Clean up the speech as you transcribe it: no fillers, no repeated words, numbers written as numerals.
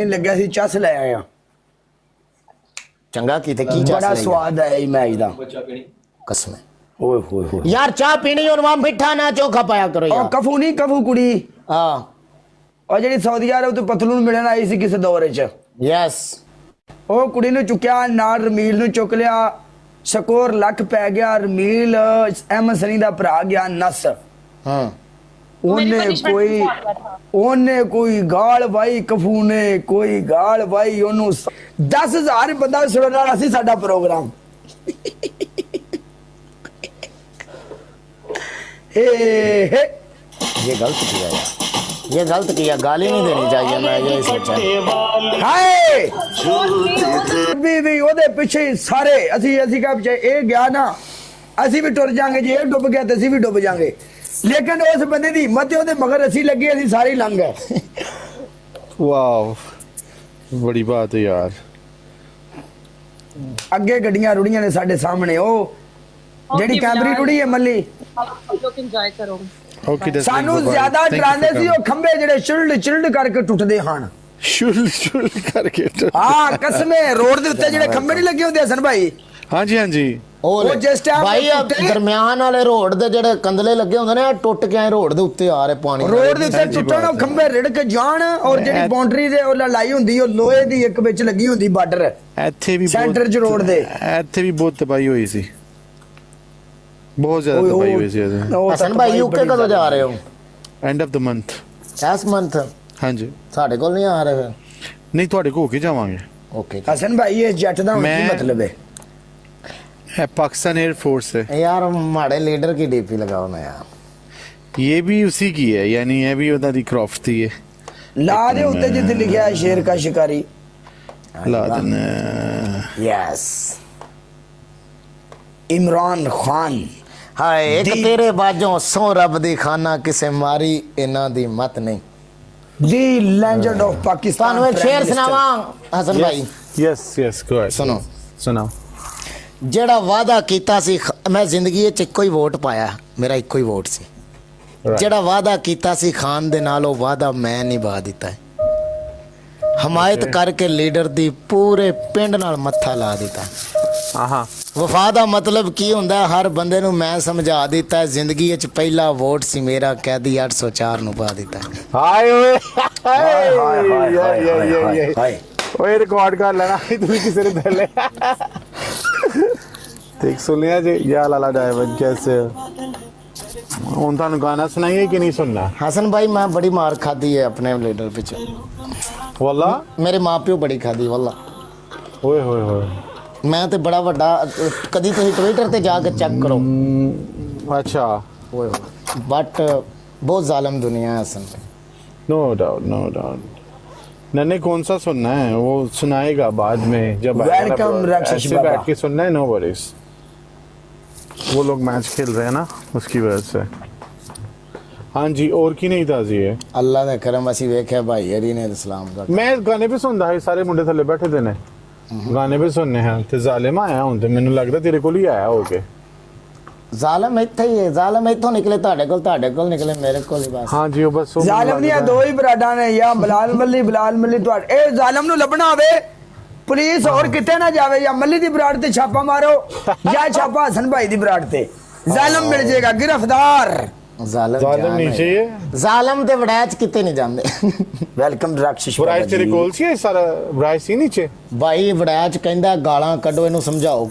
ਲੱਗਿਆ ਸੀ ਚਸ ਲੈ ਆਇਆ ਚੰਗਾ ਕੀਤੇ ਕੀ ਚਾਹ ਬੜਾ ਸਵਾਦ ਆਇਆ ਇਹ ਮੈਚ ਦਾ ਕਸਮ ਓਏ ਹੋਏ ਹੋਏ ਯਾਰ ਚਾਹ ਪੀਣੀ और वहां ਮਿੱਠਾ ਨਾ ਚੋਖਾ ਪਾਇਆ ਕਰੋ ਉਹ ਯਾਰ ਕਫੂ ਨਹੀਂ ਕਫੂ ਕੁੜੀ ਹਾਂ ਉਹ ਜਿਹੜੀ ਸਾਊਦੀ ਅਰਬ ਤੋਂ ਪਤਲੂਨ ਮਿਲਣ ਆਈ ਸੀ ਕਿਸੇ ਦੌਰੇ 'ਚ ਯੈਸ ਉਹ ਕੁੜੀ ਨੂੰ ਚੁੱਕਿਆ ਨਾਲ ਰਮੀਲ ਨੂੰ ਚੁੱਕ ਲਿਆ ਸਕੋਰ ਲੱਖ ਪੈ ਗਿਆ ਰਮੀਲ ਅਹਿਮਦ ਸਨੀ ਦਾ ਭਰਾ ਗਿਆ ਨਸ ਹਾਂ ਉਹਨੇ ਕੋਈ ਗਾਲ ਵਾਈ ਕਫੂ ਨੇ ਕੋਈ ਗਾਲ ਵਾਈ ਉਹਨੂੰ 10,000 ਬੰਦਾ ਸੁਣਨ ਵਾਲਾ ਸੀ ਸਾਡਾ ਪ੍ਰੋਗਰਾਮ ये गलत किया यार ये गलत किया गाली नहीं देनी चाहिए मैं यही सोचा ਹਾਏ ਵੀ ਉਹਦੇ ਪਿੱਛੇ ਸਾਰੇ ਅਸੀਂ ਕਹਾਂ ਪਿੱਛੇ ਇਹ ਗਿਆ ਨਾ ਅਸੀਂ ਵੀ ਟੁਰ ਜਾਾਂਗੇ ਜੇ ਇਹ ਡੁੱਬ ਗਿਆ ਤੇ ਅਸੀਂ ਵੀ ਡੁੱਬ ਜਾਾਂਗੇ ਲੇਕਿਨ ਉਸ ਬੰਦੇ ਦੀ ਹਿੰਮਤ ਉਹਦੇ ਮਗਰ ਅਸੀਂ ਲੱਗੇ ਅਸੀਂ ਸਾਰੇ ਲੰਘ ਗਏ ਵਾਓ ਬੜੀ ਬਾਤ ਹੈ ਯਾਰ ਅੱਗੇ ਗੱਡੀਆਂ ਰੁੜੀਆਂ ਨੇ ਸਾਡੇ ਸਾਹਮਣੇ ਉਹ ਜਿਹੜੀ ਕੈਮਰੀ ਰੁੜੀ ਹੈ ਮੱਲੀ ਲੋਕ ਇੰਜੋਏ ਕਰੋ ਓਕੇ ਸਾਨੂੰ ਜ਼ਿਆਦਾ ਡਰਾਉਂਦੇ ਸੀ ਉਹ ਖੰਭੇ ਜਿਹੜੇ ਚਿਲਡ ਕਰਕੇ ਟੁੱਟਦੇ ਹਨ ਸ਼ੁਲ ਕਰਕੇ ਹਾਂ ਕਸਮੇ ਰੋਡ ਦੇ ਉੱਤੇ ਜਿਹੜੇ ਖੰਭੇ ਨਹੀਂ ਲੱਗੇ ਹੁੰਦੇ ਹਸਨ ਭਾਈ ਹਾਂਜੀ ਹਾਂਜੀ ਉਹ ਜਿਸ ਟਾਈਮ ਭਾਈ ਦਰਮਿਆਨ ਵਾਲੇ ਰੋਡ ਦੇ ਜਿਹੜੇ ਕੰਦਲੇ ਲੱਗੇ ਹੁੰਦੇ ਨੇ ਟੁੱਟ ਕੇ ਆਏ ਰੋਡ ਦੇ ਉੱਤੇ ਆ ਰਹੇ ਪਾਣੀ ਰੋਡ ਦੇ ਉੱਤੇ ਟੁੱਟਣ ਉਹ ਖੰਭੇ ਰਿੜ ਕੇ ਜਾਣ ਔਰ ਜਿਹੜੀ ਬਾਉਂਡਰੀ ਦੇ ਉਹ ਲਾਈ ਹੁੰਦੀ ਉਹ ਲੋਹੇ ਦੀ ਇੱਕ ਵਿੱਚ ਲੱਗੀ ਹੁੰਦੀ ਬਾਰਡਰ ਇੱਥੇ ਵੀ ਸੈਂਟਰ 'ਚ ਰੋਡ ਦੇ ਇੱਥੇ ਵੀ ਬਹੁਤ ਤਬਾਹੀ ਹੋਈ ਸੀ ਬਹੁਤ ਜ਼ਿਆਦਾ ਤਬਾਹੀ ਹੋਈ ਸੀ ਹਸਨ ਭਾਈ ਯੂਕੇ ਕਦੋਂ ਜਾ ਰਹੇ ਹੋ ਐਂਡ ਆਫ ਦ ਮੰਥ ਇਸ ਮੰਥ ਹਾਂਜੀ ਸਾਡੇ ਕੋਲ ਨਹੀਂ ਆ ਰਹੇ ਫਿਰ ਨਹੀਂ ਤੁਹਾਡੇ ਕੋਲ ਹੋ ਕੇ ਜਾਵਾਂਗੇ ਓਕੇ ਹਸਨ ਭਾਈ ਇਹ ਜੱਟ ਦਾ ਹੁਣ ਕੀ ਮਤਲਬ ਹੈ है पाकिस्तान एयर फोर्स है यार हमारे लीडर की डीपी लगाओ ना यार ये भी उसी की है यानी ये भी उधर दी क्रॉफ्ट थी ये ਲਾ ਦੇ ਉੱਤੇ ਜਿੱਥੇ ਲਿਖਿਆ ਹੈ ਸ਼ੇਰ ਕਾ ਸ਼ਿਕਾਰੀ ला देना यस ਇਮਰਾਨ ਖਾਨ हाय एक तेरे बाजों सो रब दी खाना किसे मारी इना दी मत नहीं ਦੀ ਲੈਜੈਂਡ ਆਫ ਪਾਕਿਸਤਾਨ ਤੁਹਾਨੂੰ ਇੱਕ ਸ਼ੇਰ ਸੁਣਾਵਾਂ ਹਸਨ ਭਾਈ यस यस गो अहेड सुनो सुनाओ ਜਿਹੜਾ ਵਾਅਦਾ ਕੀਤਾ ਸੀ ਮੈਂ ਜ਼ਿੰਦਗੀ 'ਚ ਇੱਕੋ ਹੀ ਵੋਟ ਪਾਇਆ ਮੇਰਾ ਇੱਕੋ ਹੀ ਵੋਟ ਸੀ ਜਿਹੜਾ ਵਾਅਦਾ ਕੀਤਾ ਸੀ ਖਾਨ ਦੇ ਨਾਲ ਉਹ ਵਾਅਦਾ ਮੈਂ ਨਿਭਾ ਦਿੱਤਾ ਹੈ ਹਮਾਇਤ ਕਰਕੇ ਲੀਡਰ ਦੀ ਪੂਰੇ ਪਿੰਡ ਨਾਲ ਮੱਥਾ ਲਾ ਦਿੱਤਾ ਆਹਾ ਵਫਾ ਦਾ ਮਤਲਬ ਕੀ ਹੁੰਦਾ ਹਰ ਬੰਦੇ ਨੂੰ ਮੈਂ ਸਮਝਾ ਦਿੱਤਾ ਜ਼ਿੰਦਗੀ 'ਚ ਪਹਿਲਾ ਵੋਟ ਸੀ ਮੇਰਾ ਕੈਦੀ 804 ਨੂੰ ਪਾ ਦਿੱਤਾ ਹਾਏ ਓਏ ਹਾਏ ਹਾਏ ਹਾਏ ਹਾਏ ਓਏ ਰਿਕਾਰਡ ਕਰ ਲੈਣਾ ਤੂੰ ਕਿਸੇ ਨੇ ਥੱਲੇ ਦੇਖ ਸੁਣਿਆ ਜੀ ਯਾ ਲਾਲਾ ਡਾਇਵਨ कैसे ਹੁਣ ਤੁਹਾਨੂੰ ਗਾਣਾ ਸੁਣਾਈਏ ਕਿ ਨਹੀਂ ਸੁਣਨਾ हसन भाई मैं बड़ी मार खादी है अपने लीडर पीछे वाला मेरे माँ प्यो बड़ी खादी वाला ओए होए होए मैं तो बड़ा वड्डा कदी तुसीं ट्विटर ते जाके चेक करो अच्छा ओए होए बट बहुत जालिम दुनिया है हसन भाई नो डाउट नन्हे कौन सा सुनना है वो सुनाएगा बाद में जब वेलकम राक्षस ऐसे बैठ के सुनना है नो वरीज वो लोग मैच खेल रहे हैं ना उसकी वजह से हाँ जी और की नहीं ताजी है अल्लाह दा करम असी वेख्या भाई हरी ने इस्लाम दा मैं गाने भी सुनदा है सारे मुंडे थले बैठे दे ने गाने भी सुनने हैं ते जालिम आया हूं ते मैनू लगदा तेरे कोल ही आया होके जालिम इत्थे ही है जालिम इत्थों निकले ਤੁਹਾਡੇ ਕੋਲ ਨਿਕਲੇ ਮੇਰੇ ਕੋਲ ਹੀ ਬਸ हाँ जी वो बस वो ਜ਼ਾਲਮ ਦੀਆਂ ਦੋ ਹੀ ਬਰਾਡਾਂ ਨੇ ਜਾਂ ਬਲਾਲ ਮੱਲੀ ਤੁਹਾਡੇ ਇਹ ਜ਼ਾਲਮ ਨੂੰ ਲੱਭਣਾ ਹੋਵੇ ਪੁਲਿਸ ਹੋਰ ਕਿਤੇ ਨਾ ਜਾਵੇ ਜਾਂ ਮੱਲੀ ਦੀ ਬਰਾੜ ਤੇ ਛਾਪਾ ਮਾਰੋ ਜਾਂ ਛਾਪਾ ਹਸਨ ਭਾਈ ਦੀ ਬਰਾੜ ਤੇ ਜ਼ਾਲਮ ਮਿਲ ਜਾਏਗਾ ਗਿਰਫਤਾਰ जालिम नीचे है ਜ਼ਾਲਮ ਤੇ ਵੜੈਚ ਕਿਤੇ ਨਹੀਂ ਜਾਂਦੇ ਵੈਲਕਮ ਰਾਕਸ਼ਿਸ਼ ब्राइस तेरे कोल सी है सारा ब्राइस ही नीचे ਭਾਈ ਵੜੈਚ ਕਹਿੰਦਾ ਗਾਲਾਂ ਕੱਢੋ ਇਹਨੂੰ ਸਮਝਾਓ